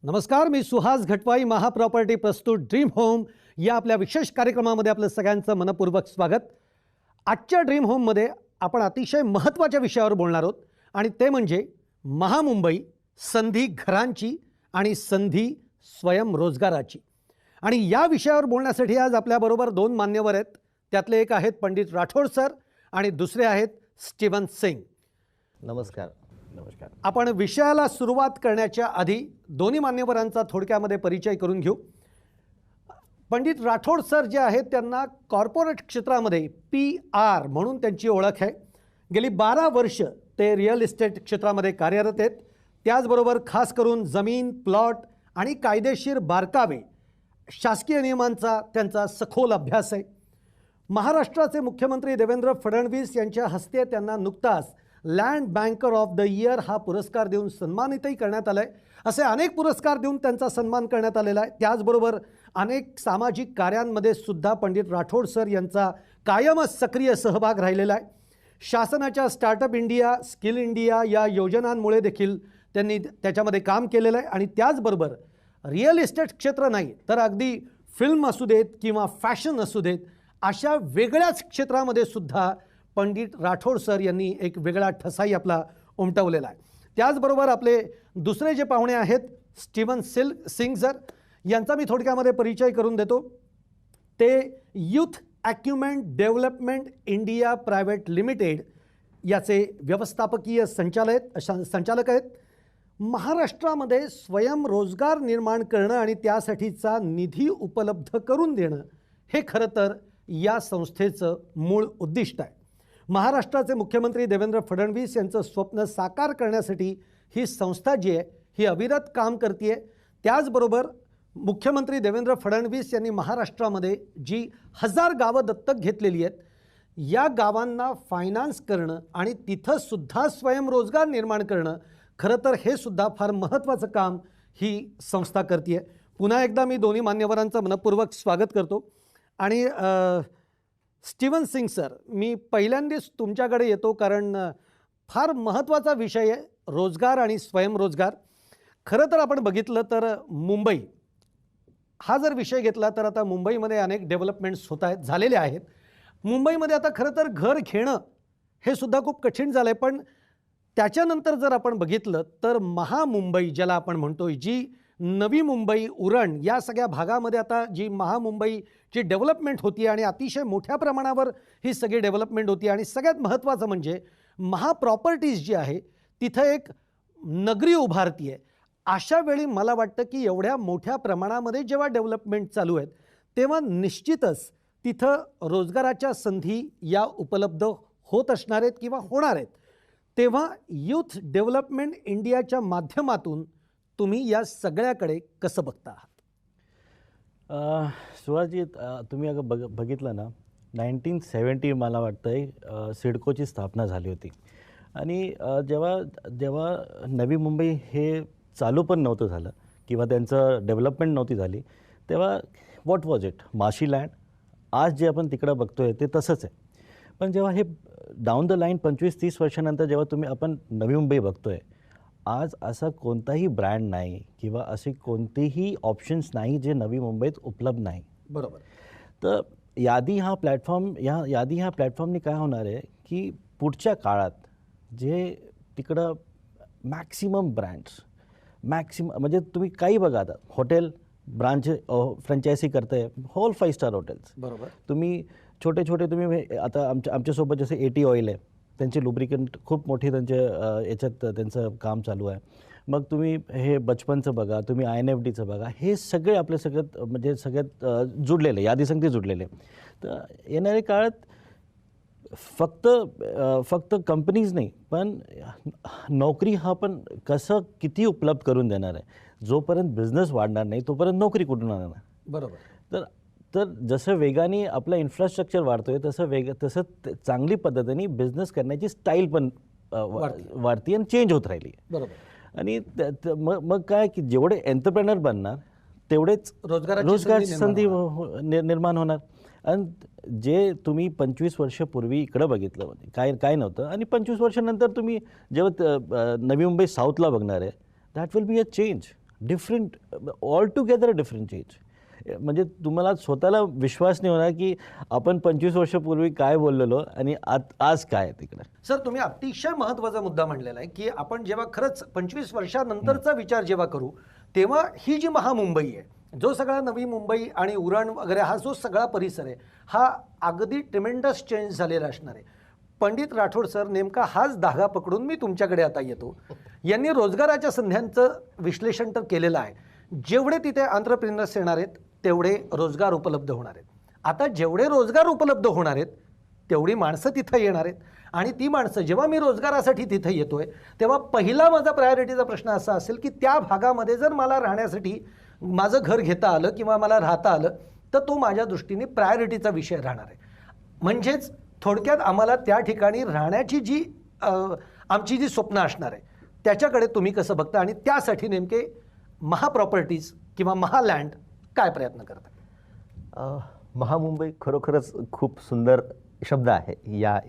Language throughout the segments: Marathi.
नमस्कार, मी सुहास घटवाई. महाप्रॉपर्टी प्रस्तुत ड्रीम होम या आपल्या विशेष कार्यक्रमामध्ये आपलं सगळ्यांचं मनपूर्वक स्वागत. आजच्या ड्रीम होममध्ये आपण अतिशय महत्त्वाच्या विषयावर बोलणार आहोत आणि ते म्हणजे महामुंबई, संधी घरांची आणि संधी स्वयंरोजगाराची. आणि या विषयावर बोलण्यासाठी आज आपल्याबरोबर दोन मान्यवर आहेत. त्यातले एक आहेत पंडित राठोड सर आणि दुसरे आहेत स्टीवन सिंग. नमस्कार. नमस्कार. आपण विषयाला सुरुवात करण्याच्या आधी दोन्ही मान्यवरांचा थोडक्यामध्ये परिचय करून घेऊ. पंडित राठोड सर जे आहेत त्यांना कॉर्पोरेट क्षेत्रामध्ये PR म्हणून त्यांची ओळख आहे. गेली 12 वर्ष ते रिअल इस्टेट क्षेत्रामध्ये कार्यरत आहेत. त्याचबरोबर खास करून जमीन, प्लॉट आणि कायदेशीर बारकावे, शासकीय नियमांचा त्यांचा सखोल अभ्यास आहे. महाराष्ट्राचे मुख्यमंत्री देवेंद्र फडणवीस यांच्या हस्ते त्यांना नुकताच land banker of the year हा पुरस्कार देऊन सन्मानितही करण्यात आला आहे. असे अनेक पुरस्कार देऊन त्यांचा सन्मान करण्यात आलेला आहे. त्याचबरोबर अनेक सामाजिक कार्यांमध्ये सुद्धा पंडित राठोड सर यांचा कायमच सक्रिय सहभाग राहिलेला आहे. शासनाच्या स्टार्टअप इंडिया, स्किल इंडिया या योजनांमुळे देखील त्यांनी त्याच्यामध्ये काम केलेलं आहे. आणि त्याचबरोबर रिअल इस्टेट क्षेत्र नाही तर अगदी फिल्म असू देत किंवा फॅशन असू देत, अशा वेगळ्याच क्षेत्रामध्ये सुद्धा पंडित राठोड सर यांनी एक वेगळा ठसाही आपला उमटवलेला आहे. त्याचबरोबर आपले दुसरे जे पाहुणे आहेत स्टीवन सिंग सर, यांचा मी थोडक्यामध्ये परिचय करून देतो. ते youth acumen development India private limited याचे व्यवस्थापकीय संचालक आहेत. महाराष्ट्रामध्ये स्वयंरोजगार निर्माण करणं आणि त्यासाठीचा निधी उपलब्ध करून देणं हे खरं तर या संस्थेचं मूळ उद्दिष्ट आहे. महाराष्ट्राचे मुख्यमंत्री देवेंद्र फडणवीस यांचं स्वप्न साकार करण्यासाठी ही संस्था जी आहे ही अविरत काम करते. त्याचबरोबर मुख्यमंत्री देवेंद्र फडणवीस यांनी महाराष्ट्रामध्ये जी 1000 गावं दत्तक घेतलेली आहेत, या गावांना फायनान्स करणं आणि तिथंसुद्धा स्वयंरोजगार निर्माण करणं, खरं तर हे सुद्धा फार महत्त्वाचं काम ही संस्था करते. पुन्हा एकदा मी दोन्ही मान्यवरांचं मनपूर्वक स्वागत करतो. आणि स्टीवन सिंग सर, मी पहिल्यांदाच तुमच्याकडे येतो कारण फार महत्त्वाचा विषय आहे रोजगार आणि स्वयंरोजगार. खरं तर आपण बघितलं तर मुंबई हा जर विषय घेतला तर आता मुंबईमध्ये अनेक डेव्हलपमेंट्स झालेले आहेत. मुंबईमध्ये आता खरं तर घर घेणं हे सुद्धा खूप कठीण झालं आहे. पण त्याच्यानंतर जर आपण बघितलं तर महामुंबई ज्याला आपण म्हणतो, जी नवी मुंबई, उरण या सगळ्या भागामध्ये आता जी महामुंबईची डेव्हलपमेंट होती आणि अतिशय मोठ्या प्रमाणावर ही सगळी डेव्हलपमेंट होती. आणि सगळ्यात महत्त्वाचं म्हणजे महाप्रॉपर्टीज जी आहे तिथं एक नगरी उभारती आहे. अशा वेळी मला वाटतं की एवढ्या मोठ्या प्रमाणामध्ये जेव्हा डेव्हलपमेंट चालू आहेत तेव्हा निश्चितच तिथं रोजगाराच्या संधी या उपलब्ध होत असणार आहेत किंवा होणार आहेत. तेव्हा यूथ डेव्हलपमेंट इंडियाच्या माध्यमातून तुम्ही या सगळ्याकडे कसं बघता आहात? सुहासजी, तुम्ही अगं बघितलं ना, 1970 मला वाटतं सिडकोची स्थापना झाली होती. आणि जेव्हा नवी मुंबई हे चालू पण नव्हतं झालं किंवा त्यांचं डेव्हलपमेंट नव्हती झाली, तेव्हा व्हॉट वॉज इट, माशी लँड. आज जे आपण तिकडं बघतोय ते तसंच आहे. पण जेव्हा हे डाऊन द लाईन 25-30 वर्षानंतर जेव्हा आपण नवी मुंबई बघतोय, आज असा कोणताही ब्रँड नाही किंवा असे कोणतेही ऑप्शन्स नाही जे नवी मुंबईत उपलब्ध नाही. बरोबर. तर यादी ह्या प्लॅटफॉर्मने काय होणार आहे की पुढच्या काळात जे तिकडं मॅक्सिमम ब्रँड्स, म्हणजे तुम्ही काही बघा, आता हॉटेल ब्रांच फ्रँचायझी करताय, होल 5 स्टार हॉटेल्स. बरोबर. तुम्ही छोटे तुम्ही आता आमच्यासोबत जसे AT ऑइल आहे, त्यांचे लुब्रिकंट खूप मोठी याच्यात त्यांचं काम चालू आहे. मग तुम्ही हे बचपनचं बघा, तुम्ही INFDचं बघा, हे सगळे आपले सगळ्यात जुडलेले, यादीसंगती जुडलेले. तर येणाऱ्या काळात फक्त कंपनीज नाही पण नोकरी हा पण किती उपलब्ध करून देणार आहे. जोपर्यंत बिझनेस वाढणार नाही तोपर्यंत नोकरी कुठून आणणार? बरोबर. तर जसं वेगाने आपलं इन्फ्रास्ट्रक्चर वाढतोय तसं चांगली पद्धतीने बिझनेस करण्याची स्टाईल पण वाढती आणि चेंज होत राहिली. बरोबर. आणि मग काय की जेवढे एंटरप्रेनर बनणार तेवढेच रोजगार संधी निर्माण होणार. आणि जे तुम्ही 25 वर्षापूर्वी इकडं बघितलं काय नव्हतं, आणि 25 वर्षानंतर तुम्ही जेव्हा नवी मुंबई साऊथला बघणार आहे, that will be a change. Different, all together different change. म्हणजे तुम्हाला स्वतःला विश्वास नाही होणार की आपण 25 वर्षापूर्वी काय बोललेलो आणि आज काय आहे तिकडे. सर, तुम्ही अतिशय महत्त्वाचा मुद्दा मांडलेला आहे की आपण जेव्हा खरंच 25 वर्षानंतरचा विचार जेव्हा करू तेव्हा ही जी महामुंबई आहे, जो सगळा नवी मुंबई आणि उरण वगैरे हा जो सगळा परिसर आहे, हा अगदी ट्रिमेंडस चेंज झालेला असणार आहे. पंडित राठोड सर, नेमका हाच धागा पकडून मी तुमच्याकडे आता येतो. यांनी रोजगाराच्या संध्यांचं विश्लेषण तर केलेलं आहे. जेवढे तिथे एंटरप्रेन्युअर्स येणार आहेत तेवढे रोजगार उपलब्ध होणार आहेत. आता जेवढे रोजगार उपलब्ध होणार आहेत तेवढी माणसं तिथं येणार आहेत आणि ती माणसं जेव्हा मी रोजगारासाठी तिथं येतोय तेव्हा पहिला माझा प्रायोरिटीचा प्रश्न असा असेल की त्या भागामध्ये जर मला राहण्यासाठी माझं घर घेता आलं किंवा मला राहता आलं तर तो माझ्या दृष्टीने प्रायोरिटीचा विषय राहणार आहे. म्हणजेच थोडक्यात आम्हाला त्या ठिकाणी राहण्याची जी आमची जी स्वप्न असणार आहे त्याच्याकडे तुम्ही कसं बघता आणि त्यासाठी नेमके महाप्रॉपर्टीज किंवा महालँड काय प्रयत्न करता? महामुंबई खरोखरच खूप सुंदर शब्द आहे या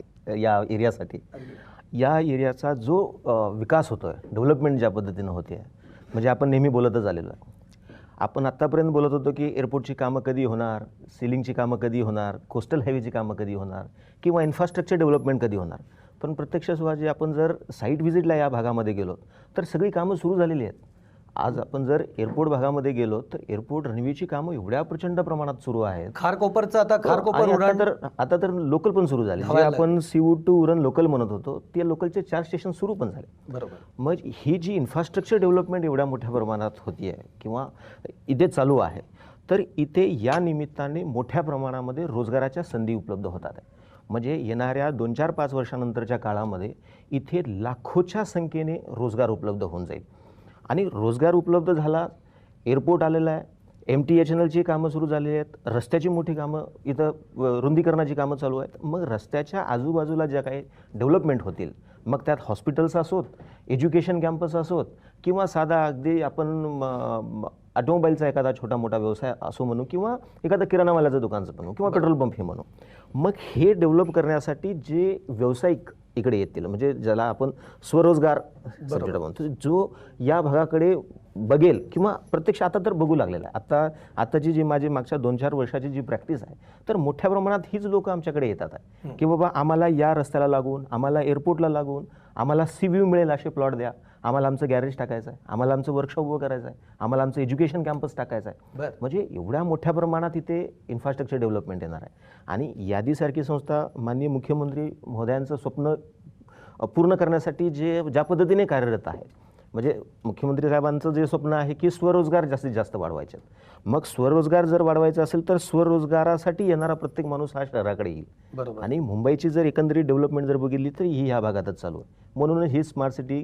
एरियासाठी. या एरियाचा जो विकास होतो आहे, डेव्हलपमेंट ज्या पद्धतीनं होते आहे, म्हणजे आपण नेहमी बोलतच आलेलो आहे. आपण आत्तापर्यंत बोलत होतो की एअरपोर्टची कामं कधी होणार, सिलिंगची कामं कधी होणार, कोस्टल हायवेची कामं कधी होणार किंवा इन्फ्रास्ट्रक्चर डेव्हलपमेंट कधी होणार. पण प्रत्यक्ष सुभाषजी, आपण जर साईट व्हिजिटला या भागामध्ये गेलो तर सगळी कामं सुरू झालेली आहेत. आज आपण जर एअरपोर्ट भागामध्ये गेलो तर एअरपोर्ट रनवेची कामं एवढ्या प्रचंड प्रमाणात सुरू आहेत. खारकोपरचं आता खारकोपर उरण आता तर लोकल पण सुरू झाले. जे आपण सीवूड टू उरण लोकल म्हणत होतो ते लोकलचे 4 स्टेशन सुरू पण झाले. बरोबर. मग ही जी इन्फ्रास्ट्रक्चर डेव्हलपमेंट एवढ्या मोठ्या प्रमाणात होती आहे किंवा इथे चालू आहे, तर इथे या निमित्ताने मोठ्या प्रमाणामध्ये रोजगाराच्या संधी उपलब्ध होतात आहे. म्हणजे येणाऱ्या 2-4-5 वर्षानंतरच्या काळामध्ये इथे लाखोच्या संख्येने रोजगार उपलब्ध होऊन जाईल. आणि रोजगार उपलब्ध झाला, एअरपोर्ट आलेला आहे, MTHNLची कामं सुरू झालेली आहेत, रस्त्याची मोठी कामं इथं रुंदीकरणाची कामं चालू आहेत. मग रस्त्याच्या आजूबाजूला ज्या काही डेव्हलपमेंट होतील, मग त्यात हॉस्पिटल्स असोत, एज्युकेशन कॅम्पस असोत किंवा साधा अगदी आपण ऑटोमोबाईलचा एखादा छोटा मोठा व्यवसाय असो म्हणू किंवा एखादा किराणामालाचं दुकानचं म्हणू किंवा पेट्रोल पंप हे म्हणू, मग हे डेव्हलप करण्यासाठी जे व्यावसायिक इकडे येतील, म्हणजे ज्याला आपण स्वरोजगार सब्जेक्ट म्हणतो, जो या भागाकडे बघेल किंवा प्रत्यक्ष आता तर बघू लागलेला आहे. आताची जी माझी मागच्या 2-4 वर्षाची जी प्रॅक्टिस आहे, तर मोठ्या प्रमाणात हीच लोक आमच्याकडे येतात आहे की बाबा आम्हाला या रस्त्याला लागून, आम्हाला एअरपोर्टला लागून, आम्हाला सी व्ह्यू मिळेल असे प्लॉट द्या, आम्हाला आमचं गॅरेज टाकायचं आहे, आम्हाला आमचं वर्कशॉप उभं करायचं आहे, आम्हाला आमचं एज्युकेशन कॅम्पस टाकायचं आहे. म्हणजे एवढ्या मोठ्या प्रमाणात इथे इन्फ्रास्ट्रक्चर डेव्हलपमेंट येणार आहे. आणि यादीसारखी संस्था माननीय मुख्यमंत्री महोदयांचं स्वप्न पूर्ण करण्यासाठी ज्या पद्धतीने कार्यरत आहे, म्हणजे मुख्यमंत्री साहेबांचं जे स्वप्न आहे की स्वरोजगार जास्तीत जास्त वाढवायचे. मग स्वरोजगार जर वाढवायचा असेल तर स्वरोजगारासाठी येणारा प्रत्येक माणूस हा शहराकडे येईल. बरोबर. आणि मुंबईची जर एकंदरीत डेव्हलपमेंट जर बघितली तर ही ह्या भागातच चालू आहे. म्हणून ही स्मार्ट सिटी,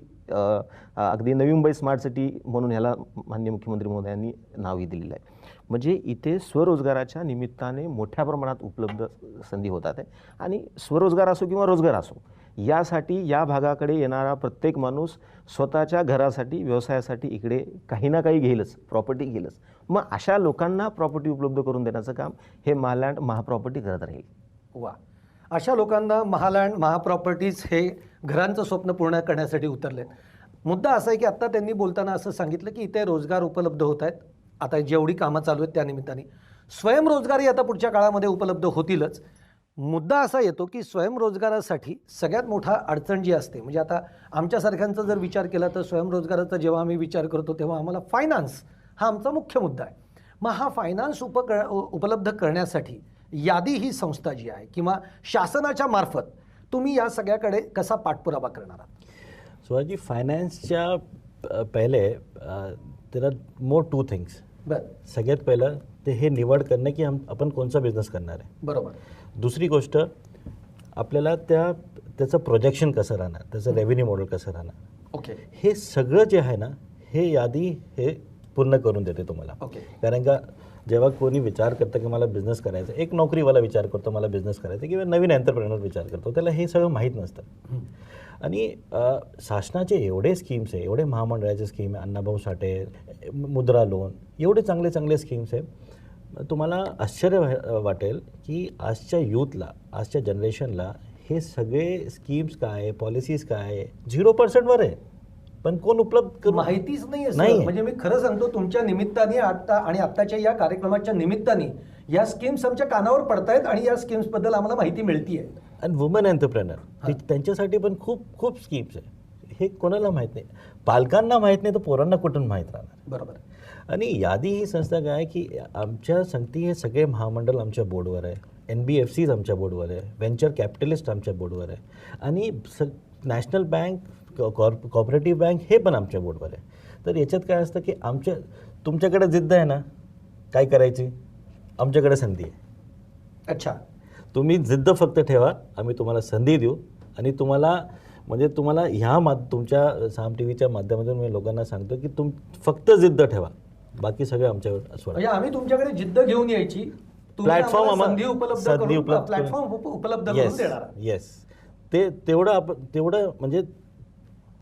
अगदी नवी मुंबई स्मार्ट सिटी म्हणून ह्याला माननीय मुख्यमंत्री महोदयांनी नावही दिलेलं आहे. म्हणजे इथे स्वरोजगाराच्या निमित्ताने मोठ्या प्रमाणात उपलब्ध संधी होतात आहे. आणि स्वरोजगार असो किंवा रोजगार असो, यासाठी या भागाकडे येणारा प्रत्येक माणूस स्वतःच्या घरासाठी, व्यवसायासाठी इकडे काही ना काही घेईलच, प्रॉपर्टी घेईलच. मग अशा लोकांना प्रॉपर्टी उपलब्ध करून देण्याचं काम हे महालँड महाप्रॉपर्टी करत राहील. वा, अशा लोकांना महालँड महाप्रॉपर्टीज हे घरांचं स्वप्न पूर्ण करण्यासाठी उतरले. मुद्दा असा आहे की आत्ता त्यांनी बोलताना असं सांगितलं की इथे रोजगार उपलब्ध होत आहेत. आता जेवढी कामं चालू आहेत त्या निमित्ताने स्वयंरोजगारही आता पुढच्या काळामध्ये उपलब्ध होतीलच. मुद्दा असा येतो की स्वयंरोजगारासाठी सगळ्यात मोठा अडचण जी असते, म्हणजे आता आमच्यासारख्यांचा जर विचार केला तर स्वयंरोजगाराचा जेव्हा आम्ही विचार करतो तेव्हा आम्हाला फायनान्स हा आमचा मुख्य मुद्दा आहे. मग हा फायनान्स उपलब्ध करण्यासाठी यादी ही संस्था जी आहे किंवा शासनाच्या मार्फत तुम्ही या सगळ्याकडे कसा पाठपुरावा करणार आहात? सुभाषजी, फायनान्सच्या पहिले देर आर मोर 2 थिंग्स. सगळ्यात पहिलं ते हे निवड करणं की आपण कोणचा बिझनेस करणार आहे. बरोबर. दुसरी गोष्ट, आपल्याला त्याचं प्रोजेक्शन कसं राहणार, त्याचं रेव्हेन्यू मॉडेल कसं राहणार. ओके. हे सगळं जे आहे ना, हे यादी हे पूर्ण करून देते तुम्हाला. ओके. कारण का जेव्हा कोणी विचार करतं की मला बिझनेस करायचा, एक नोकरीवाला विचार करतो मला बिझनेस करायचा किंवा नवीन एंटरप्रेनर विचार करतो, त्याला हे सगळं माहीत नसतं. आणि शासनाचे एवढे स्कीम्स आहे, एवढे महामंडळाचे स्कीम आहे, अण्णाभाऊ साठे, मुद्रा लोन, एवढे चांगले चांगले स्कीम्स आहे. तुम्हाला आश्चर्य वाटेल की आजच्या यूथला, आजच्या जनरेशनला हे सगळे स्कीम्स काय, पॉलिसीज काय 0% आहे. पण कोण उपलब्ध करू माहितीच नाहीये नाही सर. म्हणजे मी खरं सांगतो, तुमच्या निमित्ताने आता आणि आत्ताच्या या कार्यक्रमाच्या निमित्ताने या स्कीम्स आमच्या कानावर पडतायत आणि या स्कीम्स बद्दल आम्हाला माहिती मिळतीये. आणि वुमन एंटरप्रेनर त्यांच्यासाठी पण खूप खूप स्कीम्स आहे. हे कोणाला माहीत नाही, पालकांना माहीत नाही तर पोरांना कुठून माहीत राहणार. बरोबर. आणि यादी ही संस्था काय की आमच्या सांगती हे सगळे महामंडळ आमच्या बोर्डवर आहे, NBFCs आमच्या बोर्डवर आहे, व्हेंचर कॅपिटलिस्ट आमच्या बोर्डवर आहे, आणि नॅशनल बँक, कॉपरेटिव्ह बँक हे पण आमच्या बोर्डवर आहे. तर याच्यात काय असतं की तुमच्याकडे जिद्द आहे ना काय करायची, आमच्याकडे संधी आहे. अच्छा. तुम्ही जिद्द फक्त ठेवा, आम्ही तुम्हाला संधी देऊ. आणि तुम्हाला तुमच्या साम टीव्हीच्या माध्यमातून मी लोकांना सांगतो की फक्त जिद्द ठेवा, बाकी सगळे आमच्यावर सोडा. म्हणजे आम्ही तुमच्याकडे जिद्द घेऊन यायची, प्लॅटफॉर्म संधी उपलब्ध प्लॅटफॉर्म उपलब्ध करून देणार. येस, ते तेवढं म्हणजे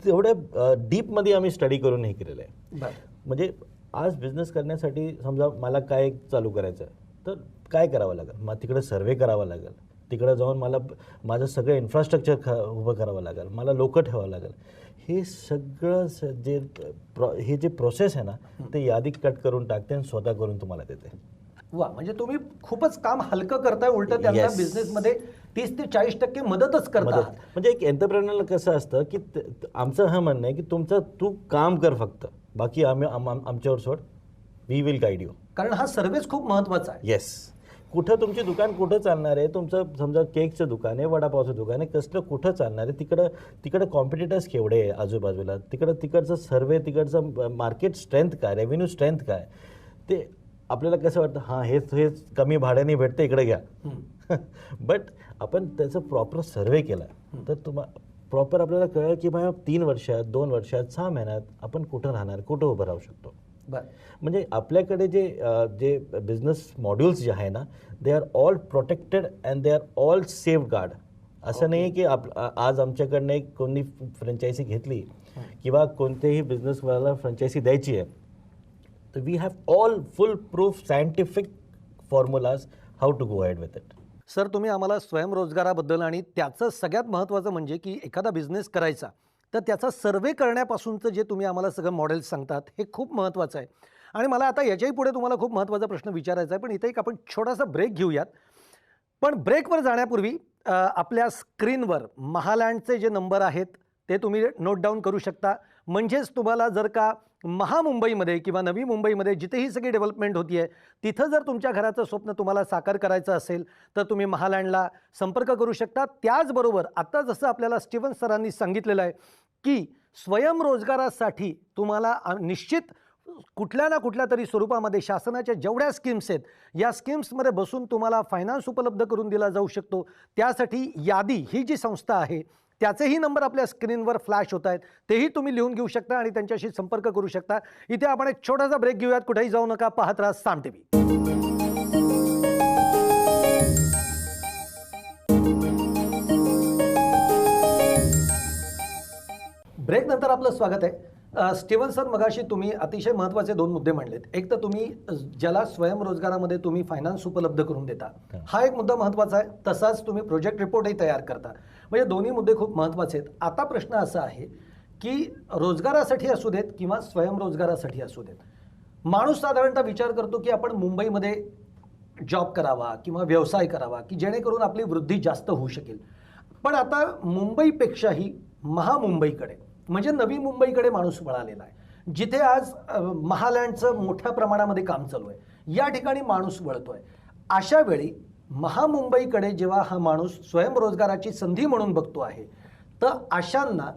तेवढ्या डीपमध्ये आम्ही स्टडी करून हे केलेलं आहे. म्हणजे आज बिझनेस करण्यासाठी समजा मला काय चालू करायचं आहे तर काय करावं लागेल, मग तिकडे सर्वे करावा लागेल, तिकडे जाऊन मला माझं सगळं इन्फ्रास्ट्रक्चर उभं करावं लागेल, मला लोकं ठेवावं लागेल. हे सगळं हे जे प्रोसेस आहे ना ते यादी कट करून टाकते आणि स्वतः करून तुम्हाला देते. वा, म्हणजे तुम्ही खूपच काम हलकं करताय, उलट त्यांना Yes. बिझनेसमध्ये 30 ते 40% मदतच करता. म्हणजे एक एंटरप्रेनरला कसं असतं की आमचं हा म्हणणं आहे की तू काम कर फक्त, बाकी आमच्यावर सोड, वी विल गाईड यू. कारण हा सर्व्हिस खूप महत्वाचा आहे. येस. तुमची दुकान कुठं चालणार आहे, तुमचं समजा केकचं दुकान आहे, वडापावचं दुकान आहे, कसलं कुठं चालणार आहे, तिकडं कॉम्पिटिटर्स केवढे आहे आजूबाजूला, तिकडचं सर्वे, तिकडचं मार्केट स्ट्रेंथ काय, रेव्हेन्यू स्ट्रेंथ काय, ते आपल्याला कसं वाटतं हां हेच कमी भाड्याने भेटतं इकडे घ्या. बट आपण त्याचं प्रॉपर सर्वे केला तर प्रॉपर आपल्याला कळलं की बाबा 3 वर्षात, 2 वर्षात, 6 महिन्यात आपण कुठं राहणार, कुठं उभं राहू शकतो. म्हणजे आपल्याकडे जे बिझनेस मॉड्यूल्स जे आहे ना they are all protected and they are all safe guard. असं नाही की आज आमच्याकडनं एक कोणी फ्रँचायझी घेतली किंवा कोणतेही बिझनेसवाला फ्रँचायझी द्यायची आहे तर we have all foolproof scientific formulas how to go ahead with it. Sir, तुम्ही आम्हाला स्वयंरोजगाराबद्दल आणि त्याचं सगळ्यात महत्त्वाचं म्हणजे की एखादा बिझनेस करायचा तर त्याचा सर्वे करण्यापासूनचं जे तुम्ही आम्हाला सगळं मॉडेल्स सांगतात हे खूप महत्त्वाचं आहे. आणि मला आता याच्याही पुढे तुम्हाला खूप महत्त्वाचा प्रश्न विचारायचा आहे, पण इथे एक आपण छोटासा ब्रेक घेऊयात. पण ब्रेकवर जाण्यापूर्वी आपल्या स्क्रीनवर महालँडचे जे नंबर आहेत ते तुम्ही नोट डाऊन करू शकता. म्हणजेच तुम्हाला जर का महामुंबईमध्ये किंवा नवी मुंबईमध्ये जिथेही सगळी डेव्हलपमेंट होती आहे तिथं जर तुमच्या घराचं स्वप्न तुम्हाला साकार करायचं असेल तर तुम्ही महालँडला संपर्क करू शकता. त्याचबरोबर आता जसं आपल्याला स्टीवन सरांनी सांगितलेलं आहे की स्वयंरोजगारासाठी तुम्हाला निश्चित कुठल्या ना कुठल्या तरी स्वरूपामध्ये शासनाच्या जेवढ्या स्कीम्स आहेत या स्कीम्समध्ये बसून तुम्हाला फायनान्स उपलब्ध करून दिला जाऊ शकतो. त्यासाठी यादी ही जी संस्था आहे त्याचेही नंबर आपल्या स्क्रीनवर फ्लॅश होत आहेत, तेही तुम्ही लिहून घेऊ शकता आणि त्यांच्याशी संपर्क करू शकता. इथे आपण एक छोटासा ब्रेक घेऊयात, कुठेही जाऊ नका, पाहत राहा साम टीव्ही. ब्रेक नंतर आपलं स्वागत आहे. स्टीवन सर, मगाशी तुम्ही अतिशय महत्त्वाचे 2 मुद्दे मांडलेत. एक तर तुम्ही ज्याला स्वयंरोजगारामध्ये तुम्ही फायनान्स उपलब्ध करून देता, हा एक मुद्दा महत्त्वाचा आहे. तसाच तुम्ही प्रोजेक्ट रिपोर्टही तयार करता. म्हणजे दोन्ही मुद्दे खूप महत्त्वाचे आहेत. आता प्रश्न असा आहे की रोजगारासाठी असू देत किंवा स्वयंरोजगारासाठी असू देत, माणूस साधारणतः विचार करतो की आपण मुंबईमध्ये जॉब करावा किंवा व्यवसाय करावा की जेणेकरून आपली वृद्धी जास्त होऊ शकेल. पण आता मुंबईपेक्षाही महामुंबईकडे म्हणजे नवी मुंबईकडे माणूस वळालेला आहे, जिथे आज महालँडचं मोठ्या प्रमाणामध्ये काम चालू आहे. या ठिकाणी माणूस वळतोय. अशा वेळी महामुंबईकडे जेव्हा हा माणूस स्वयंरोजगाराची संधी म्हणून बघतो आहे तर अशांना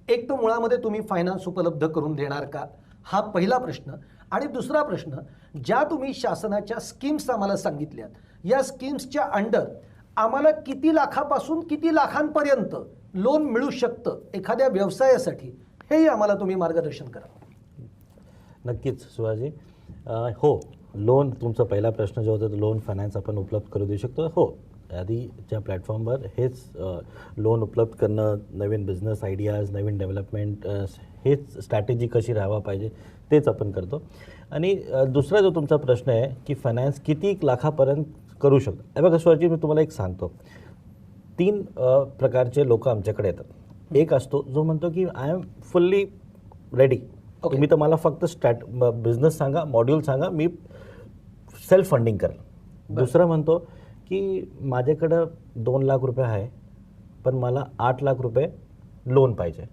एक तर मुळामध्ये तुम्ही फायनान्स उपलब्ध करून देणार का, हा पहिला प्रश्न. आणि दुसरा प्रश्न, ज्या तुम्ही शासनाच्या स्कीम्स आम्हाला सांगितल्यात या स्कीम्सच्या अंडर आम्हाला किती लाखापासून किती लाखांपर्यंत लोन मिळू शकतं एखाद्या व्यवसायासाठी, हेही आम्हाला तुम्ही मार्गदर्शन करा. नक्कीच सुहाजी. हो, लोन, तुमचा पहिला प्रश्न जो होता तो लोन फायनान्स आपण उपलब्ध करू देऊ शकतो. हो, आधीच्या प्लॅटफॉर्मवर हेच लोन उपलब्ध करणं, नवीन बिझनेस आयडियाज, नवीन डेव्हलपमेंट, हेच स्ट्रॅटेजी कशी राहावा पाहिजे तेच आपण करतो. आणि दुसरा जो तुमचा प्रश्न आहे की फायनान्स किती लाखापर्यंत करू शकतो. हे बघा सुहाजी, मी तुम्हाला एक सांगतो. 3 प्रकारचे लोक आमच्याकडे येतात. एक असतो जो म्हणतो की आय एम फुल्ली रेडी. तुम्ही तर मला फक्त बिझनेस सांगा, मॉड्यूल सांगा, मी सेल्फ फंडिंग करेल. दुसरं म्हणतो की माझ्याकडं 2 लाख रुपये आहे, पण मला 8 लाख रुपये लोन पाहिजे.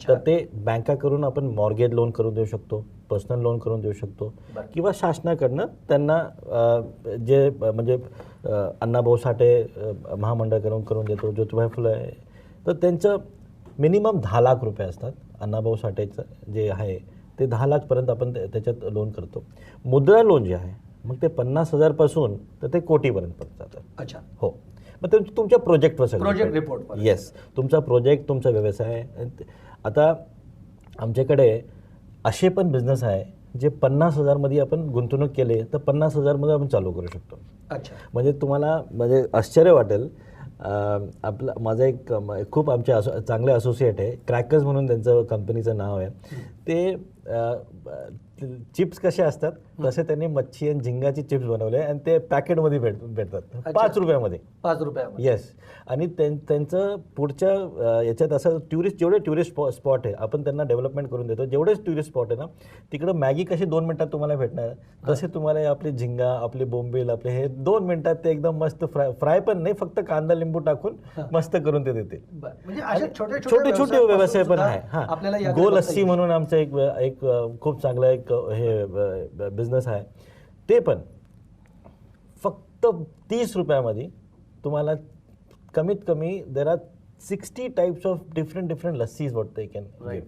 तर ते बँकाकडून आपण मॉर्गेज लोन करून देऊ शकतो, पर्सनल लोन करून देऊ शकतो, किंवा शासनाकडनं त्यांना जे म्हणजे अण्णाभाऊ साठे महामंडळाकडून करून देतो, ज्योतिबा फुले आहे, तर त्यांचं मिनिमम 10 लाख रुपये असतात. अण्णाभाऊ साठेचं जे आहे ते 10 लाखपर्यंत आपण त्याच्यात लोन करतो. मुद्रा लोन जे आहे मग ते 50,000 पासून तर ते कोटीपर्यंत जातं. अच्छा. हो. मग ते तुमच्या प्रोजेक्टवर सगळं प्रोजेक्ट रिपोर्ट. येस, तुमचा प्रोजेक्ट, तुमचा व्यवसाय. आता आमच्याकडे असे पण बिझनेस आहे जे 50,000 मध्ये आपण गुंतवणूक केले तर 50,000 मध्ये आपण चालू करू शकतो. अच्छा. म्हणजे तुम्हाला म्हणजे आश्चर्य वाटेल. माझा एक खूप आमचे चांगले असोसिएट आहे, क्रॅकर्स म्हणून त्यांचं कंपनीचं नाव आहे. ते चिप्स कसे असतात तसे त्यांनी मच्छी आणि झिंगाची चिप्स बनवले आणि ते पॅकेटमध्ये भेटतात 5 रुपयामध्ये. 5 रुपयामध्ये. येस. आणि त्यांचं पुढच्या याच्यात असं जेवढे टुरिस्ट स्पॉट आहे आपण त्यांना डेव्हलपमेंट करून देतो. जेवढे टुरिस्ट स्पॉट आहे ना तिकडं मॅगी कशी 2 मिनिटात तुम्हाला भेटणार, तसे तुम्हाला आपली झिंगा, आपली बोंबील, आपले हे 2 मिनिटात ते एकदम मस्त फ्राय पण नाही, फक्त कांदा लिंबू टाकून मस्त करून ते देते. म्हणजे छोटे छोटे व्यवसाय पण आहे. हा, गोल लस्सी म्हणून आमचं एक खूप चांगलं एक हे बिझनेस आहे. ते पण फक्त 30 रुपयामध्ये तुम्हाला कमीत कमी there are 60 types of different lassis what they can give.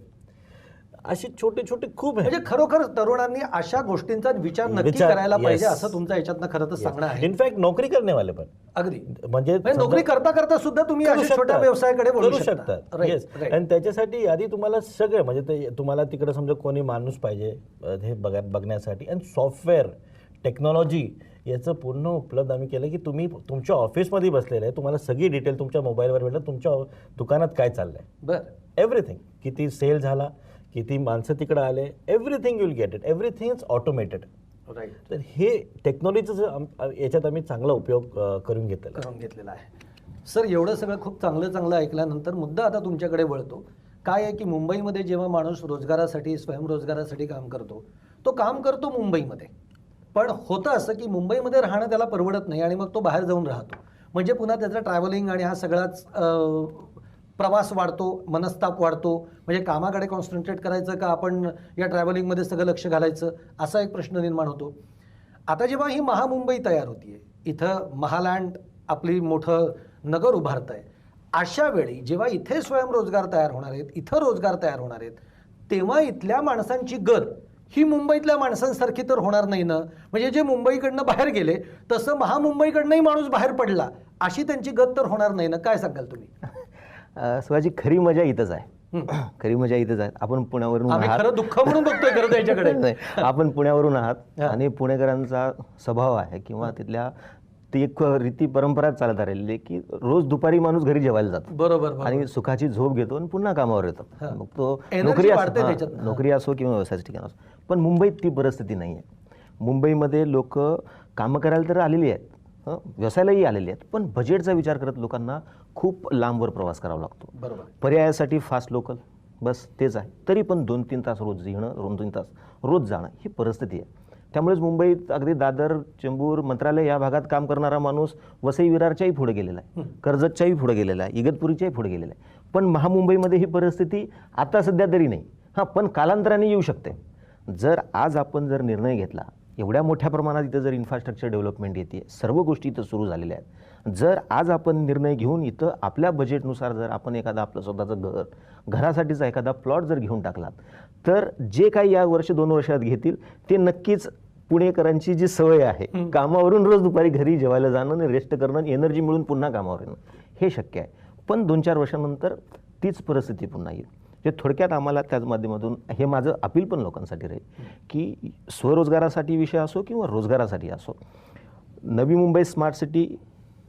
असे छोटे छोटे खूप आहे. म्हणजे खरोखर तरुणांनी अशा गोष्टींचा विचार नक्की करायला पाहिजे असं तुमचं याच्यातनं खरं तर सांगणं आहे. इनफॅक्ट नोकरी करण्यावाले पण अगदी म्हणजे नोकरी करता करता सुद्धा तुम्ही अशा छोट्या व्यवसायाकडे वळू शकतात. येस. आणि त्याच्यासाठी आधी तुम्हाला सगळं म्हणजे तुम्हाला तिकडे समजा कोणी माणूस पाहिजे हे बघण्यासाठी, आणि सॉफ्टवेअर टेक्नॉलॉजी याचं पूर्ण उपलब्ध आम्ही केलं की तुम्ही तुमच्या ऑफिसमध्ये बसलेलं आहे, तुम्हाला सगळी डिटेल तुमच्या मोबाईलवर भेटलं, तुमच्या दुकानात काय चाललंय, बरं, एव्हरीथिंग, किती सेल झाला, किती माणसं तिकडे आले, everything you will get it, everything is automated. Right. तर हे टेक्नॉलॉजीचं याच्यात आम्ही चांगला उपयोग करून घेतलेला आहे. सर, एवढं सगळं खूप चांगलं ऐकल्यानंतर मुद्दा आता तुमच्याकडे वळतो. काय आहे की मुंबईमध्ये जेव्हा माणूस रोजगारासाठी, स्वयंरोजगारासाठी काम करतो, तो काम करतो मुंबईमध्ये, पण होतं असं की मुंबईमध्ये राहणं त्याला परवडत नाही आणि मग तो बाहेर जाऊन राहतो. म्हणजे पुन्हा त्याचा ट्रॅव्हलिंग आणि हा सगळाच प्रवास वाढतो, मनस्ताप वाढतो. म्हणजे कामाकडे कॉन्सन्ट्रेट करायचं का आपण या ट्रॅव्हलिंगमध्ये सगळं लक्ष घालायचं, असा एक प्रश्न निर्माण होतो. आता जेव्हा ही महामुंबई तयार होतीये, इथं महालँड आपली मोठं नगर उभारत आहे, अशा वेळी जेव्हा इथे स्वयंरोजगार तयार होणार आहेत, इथं रोजगार तयार होणार आहेत, तेव्हा इथल्या माणसांची गत ही मुंबईतल्या माणसांसारखी तर होणार नाही ना. म्हणजे जे मुंबईकडनं बाहेर गेले तसं महामुंबईकडनंही माणूस बाहेर पडला, अशी त्यांची गत तर होणार नाही ना. काय सांगाल तुम्ही? शिवाजी, खरी मजा इथंच आहे. खरी मजा इथंच आहे. आपण पुण्यावरून आहात, खरं दुःख म्हणून बघतोय खरं त्याच्याकडे. आपण पुण्यावरून आहात आणि पुणेकरांचा स्वभाव आहे किंवा तिथल्या ती एक रीती परंपरा चालत राहिलेली आहे की रोज दुपारी माणूस घरी जेवायला जातो, बरोबर, आणि सुखाची झोप घेतो आणि पुन्हा कामावर येतो. मग तो नोकरी असो किंवा व्यवसायाचं ठिकाण असो. पण मुंबईत ती परिस्थिती नाही आहे. मुंबईमध्ये लोक कामं करायला तर आलेली आहेत, व्यवसायालाही आलेले आहेत, पण बजेटचा विचार करत लोकांना खूप लांबवर प्रवास करावा लागतो. बरोबर. पर्यायासाठी फास्ट लोकल बस तेच आहे, तरी पण 2-3 तास रोज येणं, 2-3 तास रोज जाणं ही परिस्थिती आहे. त्यामुळेच मुंबईत अगदी दादर, चेंबूर, मंत्रालय या भागात काम करणारा माणूस वसई विरारच्याही पुढे गेलेला आहे, कर्जतच्याही पुढे गेलेला आहे, इगतपुरीच्याही पुढे गेलेला आहे. पण महामुंबईमध्ये ही परिस्थिती आता सध्या तरी नाही. पण कालांतराने येऊ शकते. जर आज आपण जर निर्णय घेतला, एवढ्या मोठ्या प्रमाणात इथं जर इन्फ्रास्ट्रक्चर डेव्हलपमेंट येते, सर्व गोष्टी इथं सुरू झालेल्या आहेत, जर आज आपण निर्णय घेऊन इथं आपल्या बजेटनुसार जर आपण एखादा आपलं स्वतःचं घरासाठीचा एखादा प्लॉट जर घेऊन टाकलात, तर जे काही या 1-2 वर्षात घेतील ते नक्कीच पुणेकरांची जी सवय आहे कामावरून रोज दुपारी घरी जेवायला जाणं आणि रेस्ट करणं, एनर्जी मिळून पुन्हा कामावर येणं, हे शक्य आहे. पण 2-4 वर्षानंतर तीच परिस्थिती पुन्हा येईल. जे थोडक्यात आम्हाला त्याच माध्यमातून हे माझं अपील पण लोकांसाठी राहील की स्वरोजगारासाठी विषय असो किंवा रोजगारासाठी असो, नवी मुंबई स्मार्ट सिटी,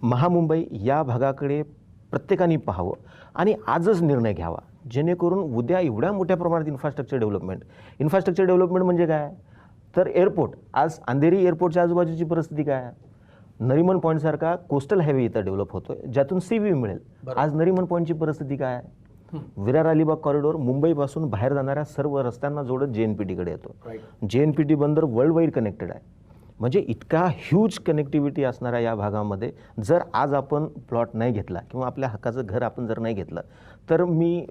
महामुंबई या भागाकडे प्रत्येकाने पाहावं आणि आजच निर्णय घ्यावा, जेणेकरून उद्या एवढ्या मोठ्या प्रमाणात इन्फ्रास्ट्रक्चर डेव्हलपमेंट म्हणजे काय, तर एअरपोर्ट, आज अंधेरी एअरपोर्टच्या आजूबाजूची परिस्थिती काय आहे, नरिमन पॉईंटसारखा कोस्टल हायवे इथं डेव्हलप होतोय ज्यातून CVV मिळेल. आज नरिमन पॉईंटची परिस्थिती काय आहे, विरार अलिबाग कॉरिडॉर मुंबईपासून बाहेर जाणाऱ्या सर्व रस्त्यांना जोडत JNPTकडे येतो. JNPT बंदर वर्ल्ड वाईड कनेक्टेड आहे. म्हणजे इतका ह्यूज कनेक्टिव्हिटी असणाऱ्या या भागामध्ये जर आज आपण प्लॉट नाही घेतला किंवा आपल्या हक्काचं घर आपण जर नाही घेतलं तर मी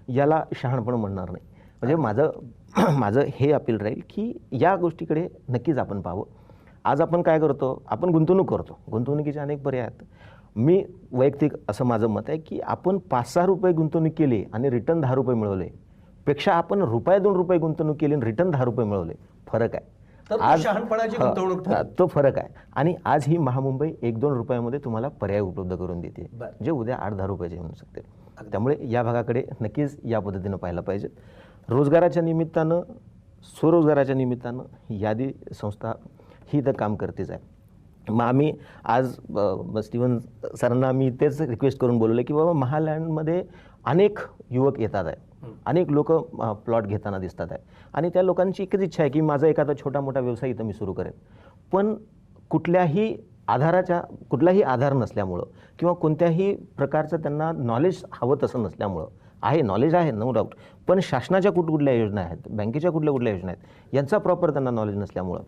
याला शहाणपण म्हणणार नाही. म्हणजे माझं हे अपील राहील की या गोष्टीकडे नक्कीच आपण पाहावं. आज आपण काय करतो, आपण गुंतवणूक करतो. गुंतवणुकीचे अनेक पर्याय आहेत. मी वैयक्तिक असं माझं मत आहे की आपण 5-6 रुपये गुंतवणूक केली आणि रिटर्न 10 रुपये मिळवले पेक्षा आपण ₹2 गुंतवणूक केली आणि रिटर्न 10 रुपये मिळवले, फरक आहे. आज शहाणपणाची गुंतवणूक तो फरक आहे. आणि आज ही महामुंबई 1-2 रुपयामध्ये तुम्हाला पर्याय उपलब्ध करून देते, जे उद्या 8-10 रुपयाचे होऊ शकते. त्यामुळे या भागाकडे नक्कीच या पद्धतीनं पाहायला पाहिजे. रोजगाराच्या निमित्तानं, स्वरोजगाराच्या निमित्तानं यादी संस्था ही तर काम करतेच आहे. मग आम्ही आज स्टीवन सरांना आम्ही तेच रिक्वेस्ट करून बोलवलं की बाबा महालँडमध्ये अनेक युवक येतात आहे, अनेक लोक प्लॉट घेताना दिसतात आहे आणि त्या लोकांची एकच इच्छा आहे की माझा एखादा छोटा मोठा व्यवसाय इथं मी सुरू करेन. पण कुठल्याही आधार नसल्यामुळं किंवा कोणत्याही प्रकारचं त्यांना नॉलेज हवं तसं नसल्यामुळं, आहे नॉलेज आहे नो डाऊट, पण शासनाच्या कुठल्या योजना आहेत, बँकेच्या कुठल्या योजना आहेत, यांचा प्रॉपर त्यांना नॉलेज नसल्यामुळं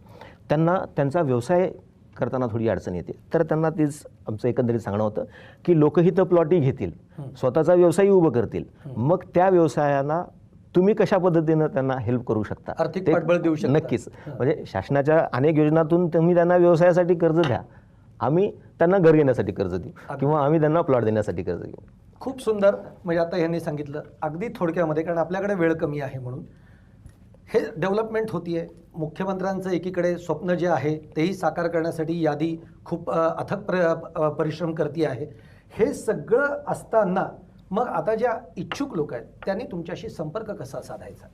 त्यांना त्यांचा व्यवसाय करताना थोडी अडचण येते. तर त्यांना तेच आमचं एकंदरीत सांगणं होतं की लोकहित प्लॉटही घेतील, स्वतःचा व्यवसायही उभं करतील, मग त्या व्यवसायांना तुम्ही कशा पद्धतीनं त्यांना हेल्प करू शकता, आर्थिक पाठबळ देऊ शकता. नक्कीच. म्हणजे शासनाच्या अनेक योजनातून तुम्ही त्यांना व्यवसायासाठी कर्ज द्या, आम्ही त्यांना घर घेण्यासाठी कर्ज देऊ किंवा आम्ही त्यांना प्लॉट देण्यासाठी कर्ज देऊ. खूप सुंदर. म्हणजे आता यांनी सांगितलं अगदी थोडक्यामध्ये, कारण आपल्याकडे वेळ कमी आहे म्हणून. हे डेव्हलपमेंट होतीये. मुख्यमंत्र्यांचं एकीकडे स्वप्न जे आहे तेही साकार करण्यासाठी यादी खूप अथक परिश्रम करते आहे. हे सगळं असताना मग आता ज्या इच्छुक लोक आहेत त्यांनी तुमच्याशी संपर्क कसा साधायचा?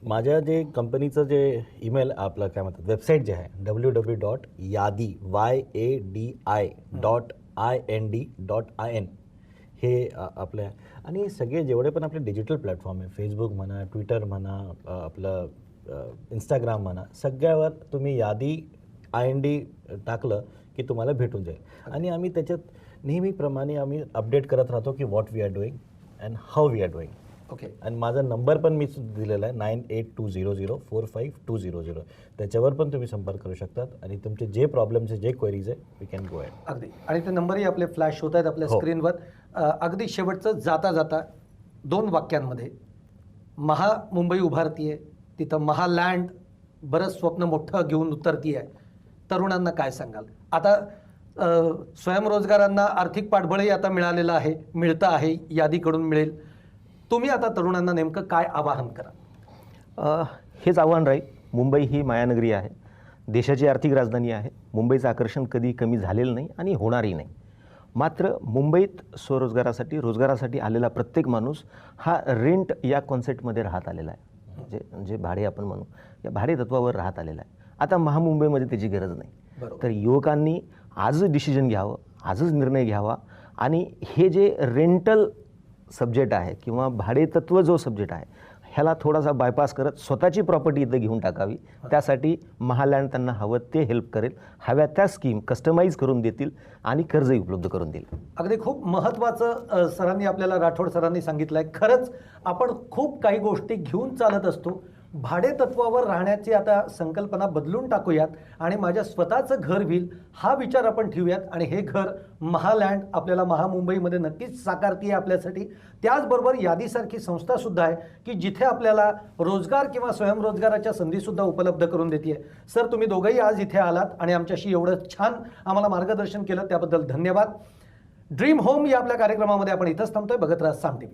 माझ्या जे कंपनीचं जे ईमेल आपलं काय म्हणतात वेबसाईट जे आहे www.yadi.ind.in हे आपलं. आणि सगळे जेवढे पण आपले डिजिटल प्लॅटफॉर्म आहे, फेसबुक म्हणा, ट्विटर म्हणा, आपलं इंस्टाग्राम म्हणा, सगळ्यावर तुम्ही यादी IND टाकलं की तुम्हाला भेटून जाईल. आणि आम्ही त्याच्यात नेहमीप्रमाणे आम्ही अपडेट करत राहतो की what we are doing and how we are doing. Okay. आणि माझा नंबर पण मी दिलेला आहे 9820045200. त्याच्यावर पण तुम्ही संपर्क करू शकतात आणि तुमचे जे प्रॉब्लेम्स आहे, जे क्वेरीज आहे, वी कॅन गो अहेड. अगदी. आणि ते नंबरही आपले फ्लॅश होत आहेत आपल्या स्क्रीनवर. अगदी शेवटचं जाता जाता 2 वाक्यांमध्ये, मुंबई उभारतीये, तिथं महालँड बरंच स्वप्न मोठं घेऊन उतरतीये, तरुणांना काय सांगाल? आता स्वयंरोजगारांना आर्थिक पाठबळही आता मिळालेलं आहे, मिळतं आहे, यादीकडून मिळेल. तुम्ही आता तरुणांना नेमकं काय आवाहन करा? हेच आव्हान राहील. मुंबई ही मायानगरी आहे, देशाची आर्थिक राजधानी आहे. मुंबईचं आकर्षण कधी कमी झालेलं नाही आणि होणारही नाही. मात्र मुंबईत स्वरोजगारासाठी, रोजगारासाठी आलेला प्रत्येक माणूस हा रेंट या कॉन्सेप्टमध्ये राहत आलेला आहे. जे भाडे आपण म्हणू, या भाडे तत्वावर राहत आलेला आहे. आता महामुंबईमध्ये त्याची गरज नाही. तर युवकांनी आजच डिसिजन घ्यावं, आजच निर्णय घ्यावा आणि हे जे रेंटल सब्जेक्ट आहे किंवा भाडेतत्व जो सब्जेक्ट आहे ह्याला थोडासा बायपास करत स्वतःची प्रॉपर्टी इथं घेऊन टाकावी. त्यासाठी महालँड त्यांना हवं ते हेल्प करेल, हव्या त्या स्कीम कस्टमाइज करून देतील आणि कर्जही उपलब्ध करून देईल. अगदी खूप महत्त्वाचं सरांनी आपल्याला, राठोड सरांनी सांगितलं आहे. खरंच आपण खूप काही गोष्टी घेऊन चालत असतो. भाडेतत्वावर राहण्याची आता संकल्पना बदलून टाकूयात आणि माझ्या स्वतःचं घर होईल हा विचार आपण ठेवूयात. आणि हे घर महालँड आपल्याला महामुंबईमध्ये नक्कीच साकारतीये आपल्यासाठी. त्याचबरोबर यादीसारखी संस्थासुद्धा आहे की जिथे आपल्याला रोजगार किंवा स्वयंरोजगाराच्या संधीसुद्धा उपलब्ध करून देते. सर, तुम्ही दोघंही आज इथे आलात आणि आमच्याशी एवढं छान आम्हाला मार्गदर्शन केलं, त्याबद्दल धन्यवाद. ड्रीम होम या आपल्या कार्यक्रमामध्ये आपण इथंच थांबतोय. बघत राहा साम TV.